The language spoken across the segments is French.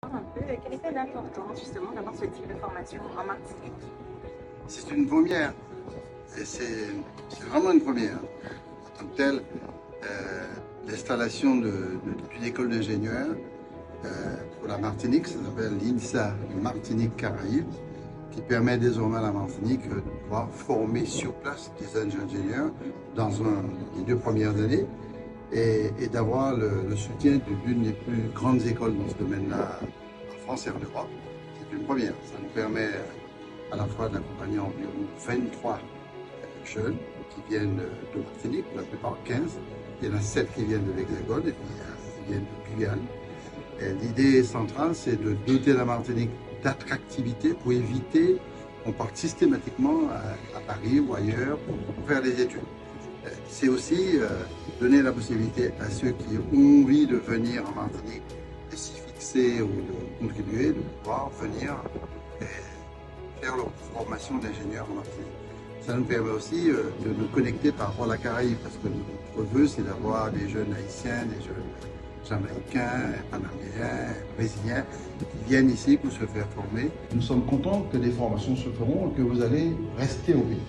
Un peu, quelle était l'importance justement d'avoir ce type de formation en Martinique? C'est une première, et c'est vraiment une première. En tant que telle, l'installation d'une école d'ingénieurs pour la Martinique, ça s'appelle l'INSA Martinique Caraïbes, qui permet désormais à la Martinique de pouvoir former sur place des ingénieurs dans les 2 premières années et d'avoir le soutien d'une des plus grandes écoles dans ce domaine-là en France et en Europe. C'est une première. Ça nous permet à la fois d'accompagner environ 23 jeunes qui viennent de Martinique, pour la plupart 15. Il y en a 7 qui viennent de l'Hexagone et puis qui viennent de Guyane. L'idée centrale, c'est de doter la Martinique d'attractivité pour éviter qu'on parte systématiquement à Paris ou ailleurs pour faire des études. C'est aussi donner la possibilité à ceux qui ont envie de venir en Martinique et s'y fixer ou de contribuer, de pouvoir venir faire leur formation d'ingénieur en Martinique. Ça nous permet aussi de nous connecter par rapport à la Caraïbe, parce que notre vœu, c'est d'avoir des jeunes haïtiens, des jeunes jamaïcains, panaméens, brésiliens, qui viennent ici pour se faire former. Nous sommes contents que des formations se feront et que vous allez rester au pays.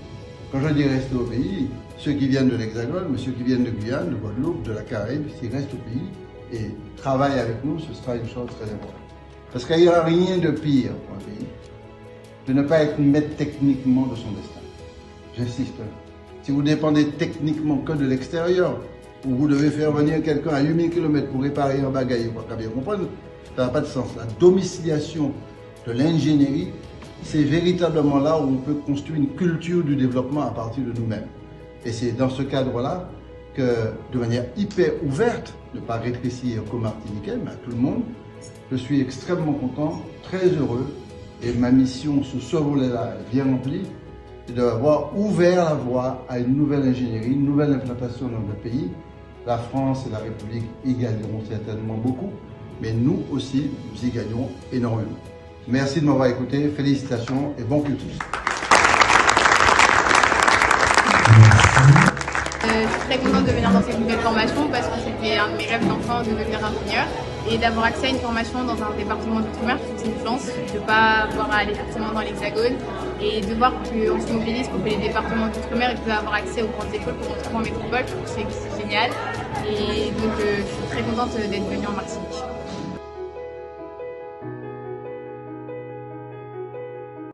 Quand je dis rester au pays, ceux qui viennent de l'Hexagone, mais ceux qui viennent de Guyane, de Guadeloupe, de la Caraïbe, s'ils restent au pays et travaillent avec nous, ce sera une chose très importante. Parce qu'il n'y aura rien de pire pour un pays de ne pas être maître techniquement de son destin. J'insiste. Si vous dépendez techniquement que de l'extérieur, où vous devez faire venir quelqu'un à 8000 km pour réparer un bagage, vous comprenez, ça n'a pas de sens. La domiciliation de l'ingénierie, c'est véritablement là où on peut construire une culture du développement à partir de nous-mêmes. Et c'est dans ce cadre-là que, de manière hyper ouverte, ne pas rétrécir qu'aux Martiniquais, mais à tout le monde, je suis extrêmement content, très heureux, et ma mission sur ce volet-là est bien remplie, c'est d'avoir ouvert la voie à une nouvelle ingénierie, une nouvelle implantation dans le pays. La France et la République y gagneront certainement beaucoup, mais nous aussi, nous y gagnons énormément. Merci de m'avoir écouté, félicitations et bon cursus. Je suis très contente de venir dans cette nouvelle formation parce que c'était un de mes rêves d'enfant de devenir ingénieur et d'avoir accès à une formation dans un département d'outre-mer, c'est une chance de ne pas avoir à aller forcément dans l'Hexagone et de voir qu'on se mobilise pour que les départements d'outre-mer puissent avoir accès aux grandes écoles qu'on retrouve en métropole. Je trouve que c'est génial et donc je suis très contente d'être venue en Martinique.